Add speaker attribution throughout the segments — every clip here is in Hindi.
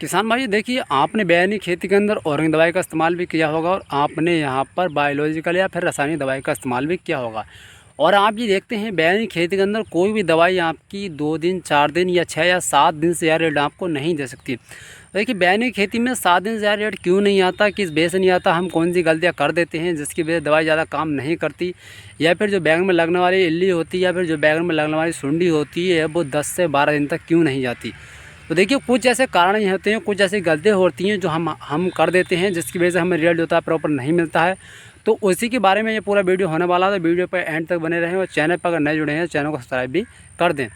Speaker 1: किसान भाई देखिए, आपने बैगनी खेती के अंदर ऑर्गेनिक दवाई का इस्तेमाल भी किया होगा और आपने यहाँ पर बायोलॉजिकल या फिर रासायनिक दवाई का इस्तेमाल भी किया होगा। और आप ये देखते हैं बैगनी खेती के अंदर कोई भी दवाई आपकी 2 दिन 4 दिन या 6 या 7 दिन से ज़्यादा रेट आपको नहीं दे सकती। देखिए बैगनी खेती में 7 दिन से ज़्यादा रेट क्यों नहीं आता, किस वजह से नहीं आता, हम कौन सी गलतियाँ कर देते हैं जिसकी वजह से दवाई ज़्यादा काम नहीं करती, या फिर जो बैगन में लगने वाली इल्ली होती है या फिर जो बैगन में लगने वाली सुंडी होती है वो 10 से 12 दिन तक क्यों नहीं जाती। तो देखिए कुछ ऐसे कारण ये होते हैं, कुछ ऐसी गलतियाँ होती हैं जो हम कर देते हैं जिसकी वजह से हमें रिजल्ट होता है प्रॉपर नहीं मिलता है। तो उसी के बारे में ये पूरा वीडियो होने वाला है, तो वीडियो पर एंड तक बने रहें और चैनल पर अगर नए जुड़े हैं चैनल को सब्सक्राइब भी कर दें।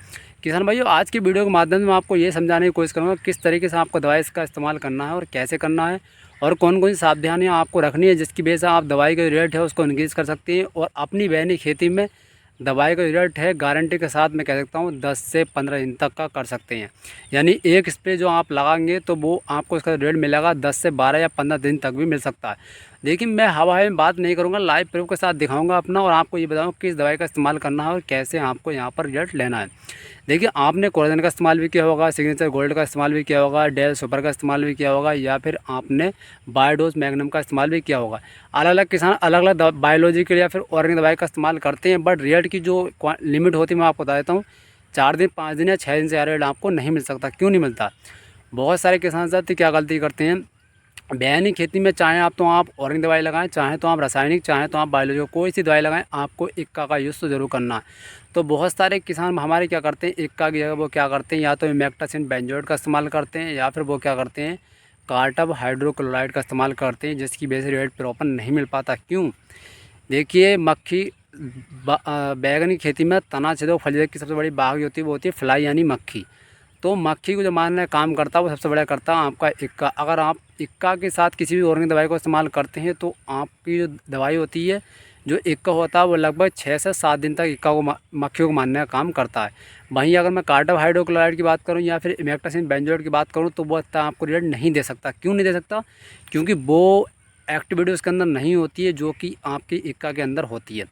Speaker 1: किसान भाइयों, आज की वीडियो के माध्यम से मैं आपको ये समझाने की कोशिश करूँगा किस तरीके से आपको दवाई इसका इस्तेमाल करना है और कैसे करना है और कौन कौन सी सावधानियाँ आपको रखनी है जिसकी वजह से आप दवाई का रेट है उसको इंक्रीज़ कर सकती हैं और अपनी बैगनी खेती में दवाई का रिजल्ट है गारंटी के साथ मैं कह सकता हूँ 10 से 15 दिन तक का कर सकते हैं। यानी एक स्प्रे जो आप लगाएंगे तो वो आपको इसका रिजल्ट मिलेगा 10 से 12 या 15 दिन तक भी मिल सकता है। लेकिन मैं हवा में बात नहीं करूँगा, लाइव प्रूफ के साथ दिखाऊंगा अपना और आपको ये बताऊँ किस दवाई का इस्तेमाल करना है और कैसे आपको यहाँ पर रिजल्ट लेना है। देखिए आपने कोलेजन का इस्तेमाल भी किया होगा, सिग्नेचर गोल्ड का इस्तेमाल भी किया होगा, डेल सुपर का इस्तेमाल भी किया होगा या फिर आपने बायोडोज मैग्नम का इस्तेमाल भी किया होगा। अलग अलग किसान अलग अलग बायोलॉजिकल या फिर ऑर्गेनिक दवाई का इस्तेमाल करते हैं, बट रिजल्ट की जो लिमिट होती है मैं आपको बता देता हूँ, 4 दिन 5 दिन या 6 दिन से ज़्यादा रिजल्ट आपको नहीं मिल सकता। क्यों नहीं मिलता? बहुत सारे किसान साथी क्या गलती करते हैं, बैगनी खेती में चाहे आप ऑर्गेनिक दवाई लगाएं, चाहे तो आप रासायनिक, चाहे तो आप बायोलॉजिकल, कोई सी दवाई लगाएं, आपको इक्का का यूज़ तो ज़रूर करना है। तो बहुत सारे किसान हमारे क्या करते हैं, इक्का की जगह वो क्या करते हैं, या तो इमेक्टासिन बेंजोएट का इस्तेमाल करते हैं या फिर वो क्या करते हैं कार्टब हाइड्रोक्लोराइड का इस्तेमाल करते हैं, जिसकी वजह से रेट प्रॉपर नहीं मिल पाता। क्यों? देखिए मक्खी बैगनी खेती में तना छेदक फल की सबसे बड़ी बाग होती है वो होती है फ्लाई यानी मक्खी। तो मक्खी को जो मारने का काम करता है वो सबसे बड़ा करता है आपका इक्का। अगर आप इक्का के साथ किसी भी ऑर्गेनिक दवाई को इस्तेमाल करते हैं तो आपकी जो दवाई होती है, जो इक्का होता है वो लगभग 6 से 7 दिन तक इक्का को मक्खियों को मारने का काम करता है। वहीं अगर मैं कार्टब हाइड्रोक्लोराइड की बात करूं या फिर इमेक्टासिन बेंजोएट की बात करूं तो वो इतना आपको रिजल्ट नहीं दे सकता। क्यों नहीं दे सकता? क्योंकि वो एक्टिविटी उसके अंदर नहीं होती है जो कि आपकी इक्का के अंदर होती है।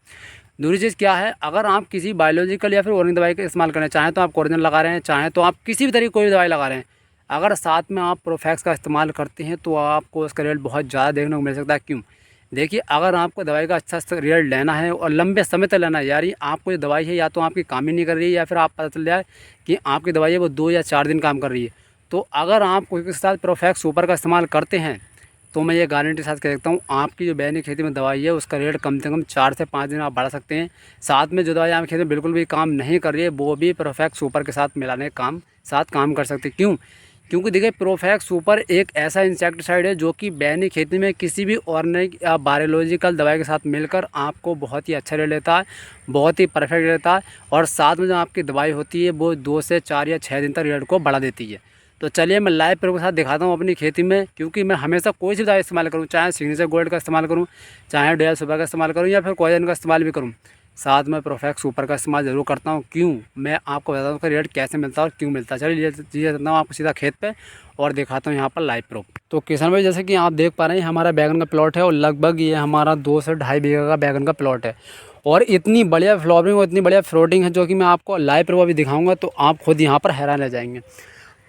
Speaker 1: दूसरी चीज़ क्या है, अगर आप किसी बायोलॉजिकल या फिर ऑर्गेनिक दवाई का इस्तेमाल करें, चाहे तो आप कोरोजन लगा रहे हैं, चाहे तो आप किसी भी तरीके कोई भी दवाई लगा रहे हैं, अगर साथ में आप प्रोफैक्स का इस्तेमाल करते हैं तो आपको उसका रिजल्ट बहुत ज़्यादा देखने को मिल सकता है। क्यों? देखिए अगर आपको दवाई का अच्छा रिजल्ट लेना है और लंबे समय तक लेना है, यानी आपको जो दवाई है या तो आपकी काम ही नहीं कर रही है या फिर आप पता चल जाए कि आपकी दवाई है वो 2 या 4 दिन काम कर रही है, तो अगर आप कोई के साथ प्रोफैक्स सुपर का इस्तेमाल करते हैं तो मैं ये गारंटी के साथ कह सकता हूँ आपकी जो बैगनी खेती में दवाई है उसका रेट कम से कम 4 से 5 दिन आप बढ़ा सकते हैं। साथ में जो दवाई आपकी खेती में बिल्कुल भी काम नहीं कर रही है वो भी प्रोफैक्स सुपर के साथ मिलाने काम कर सकते हैं। क्यों? क्योंकि देखिए प्रोफैक्स सुपर एक ऐसा इंसेक्टिसाइड है जो कि बैगनी खेती में किसी भी ऑर्गेनिक या बायोलॉजिकल दवाई के साथ मिलकर आपको बहुत ही अच्छा रेट देता है, बहुत ही परफेक्ट रहता है और साथ में जो आपकी दवाई होती है वो 2 से 4 या 6 दिन तक रेट को बढ़ा देती है। तो चलिए मैं लाइव प्रूफ के साथ दिखाता हूँ अपनी खेती में, क्योंकि मैं हमेशा कोई सी दवाई इस्तेमाल करूँ, चाहे सिग्नेचर गोल्ड का इस्तेमाल करूँ, चाहे डेल सुपर का इस्तेमाल करूँ या फिर कोलेजन का इस्तेमाल भी करूँ, साथ में प्रोफैक्स सुपर का इस्तेमाल ज़रूर करता हूँ। क्यों? मैं आपको बताता हूँ उसका रेट कैसे मिलता है और क्यों मिलता है। चलिए चीज़ें देता हूँ आपको सीधा खेत पे और दिखाता हूँ यहाँ पर लाइव प्रूफ। तो किसान भाई जैसे कि आप देख पा रहे हैं हमारा बैगन का प्लॉट है और लगभग ये हमारा 2 से ढाई बीघा का बैगन का प्लॉट है और इतनी बढ़िया फ्लावरिंग और इतनी बढ़िया फ्रूटिंग है जो कि मैं आपको लाइव प्रूफ अभी दिखाऊंगा तो आप खुद यहाँ पर हैरान रह जाएंगे।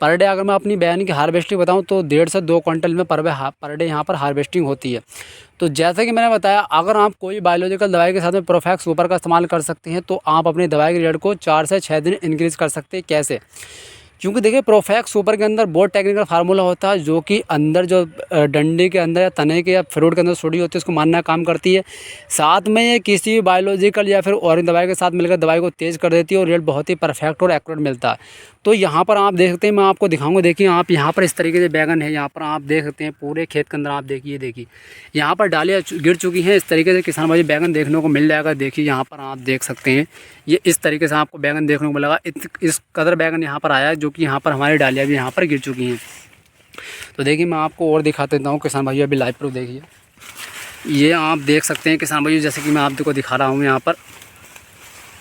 Speaker 1: पर डे अगर मैं अपनी बैगन की हार्वेस्टिंग बताऊं तो 1.5 से 2 क्विंटल में पर डे यहाँ पर हार्वेस्टिंग होती है। तो जैसे कि मैंने बताया, अगर आप कोई बायोलॉजिकल दवाई के साथ में प्रोफैक्स सुपर का इस्तेमाल कर सकते हैं तो आप अपनी दवाई के रेट को 4 से 6 दिन इंक्रीज़ कर सकते हैं। कैसे? क्योंकि देखिए प्रोफैक्स सुपर के अंदर बहुत टेक्निकल फार्मूला होता है जो कि अंदर जो डंडी के अंदर या तने के या फ्रूट के अंदर सुड़ी होती है उसको मारने का काम करती है। साथ में ये किसी भी बायोलॉजिकल या फिर ऑर्गेनिक दवाई के साथ मिलकर दवाई को तेज़ कर देती है और रिजल्ट बहुत ही परफेक्ट और एक्यूरेट मिलता है। तो यहाँ पर आप देख सकते हैं, मैं आपको दिखाऊंगा। देखिए आप यहाँ पर इस तरीके से बैगन है, यहाँ पर आप देख सकते हैं पूरे खेत के अंदर। आप देखिए यहाँ पर डालियाँ गिर चुकी हैं। इस तरीके से किसान भाई बैगन देखने को मिल जाएगा। देखिए यहाँ पर आप देख सकते हैं ये इस तरीके से आपको बैगन देखने को मिलेगा। इस कदर बैगन यहाँ पर आया है जो कि यहाँ पर हमारी डालियाँ भी यहाँ पर गिर चुकी हैं। तो देखिए मैं आपको और दिखा देता हूँ किसान भाई, अभी लाइव प्रूफ देखिए। ये आप देख सकते हैं किसान भाई, जैसे कि मैं आपको दिखा रहा हूँ यहाँ पर,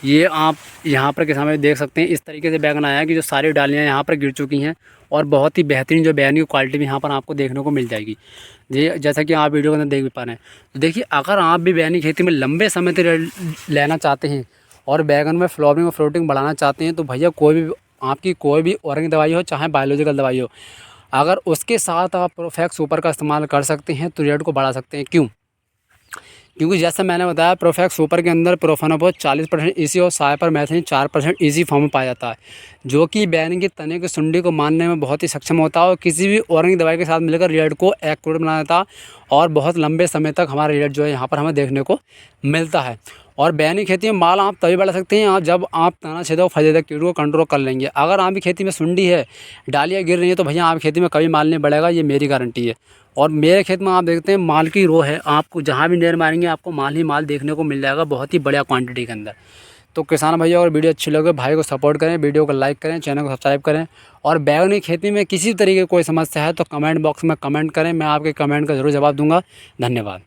Speaker 1: ये आप यहाँ पर किसान भाई देख सकते हैं इस तरीके से बैगन आया है कि जो सारी डालियाँ यहाँ पर गिर चुकी हैं और बहुत ही बेहतरीन जो बैगन की क्वालिटी भी यहाँ पर आपको देखने को मिल जाएगी। जी जैसा कि आप वीडियो के अंदर देख भी पा रहे हैं। तो देखिए अगर आप भी बैगनी खेती में लंबे समय तक लेना चाहते हैं और बैगन में फ्लावरिंग और फ्रूटिंग बढ़ाना चाहते हैं तो भैया कोई भी आपकी कोई भी ऑर्गेनिक दवाई हो चाहे बायोलॉजिकल दवाई हो, अगर उसके साथ आप प्रोफेक्स सुपर का इस्तेमाल कर सकते हैं तो रेट को बढ़ा सकते हैं। क्यों? क्योंकि जैसा मैंने बताया प्रोफेक्स सुपर के अंदर प्रोफेनोफोस 40% ईसी और साइपरमेथ्रिन 4% ईसी फॉर्म में पाया जाता है, जो कि बैगन के तने की सुंडी को मारने में बहुत ही सक्षम होता है और किसी भी ऑर्गेनिक दवाई के साथ मिलकर रेट को एक्यूरेट बना देता है और बहुत लंबे समय तक हमारा रेट जो है यहाँ पर हमें देखने को मिलता है। और बैगन की खेती में माल आप तभी बढ़ा सकते हैं जब आप तना छेदक और फलछेदक कीड़ों को कंट्रोल कर लेंगे। अगर आपकी खेती में सुंडी है, डालियाँ गिर रही है, तो भैया आपकी खेती में कभी माल नहीं बढ़ेगा, ये मेरी गारंटी है। और मेरे खेत में आप देखते हैं माल की रो है, आपको जहाँ भी नहर मारेंगे आपको माल ही माल देखने को मिल जाएगा, बहुत ही बढ़िया क्वांटिटी के अंदर। तो किसान भैया अगर वीडियो अच्छी लगे भाई को सपोर्ट करें, वीडियो को लाइक करें, चैनल को सब्सक्राइब करें। और बैगन की खेती में किसी तरीके की कोई समस्या है तो कमेंट बॉक्स में कमेंट करें, मैं आपके कमेंट का ज़रूर जवाब दूंगा। धन्यवाद।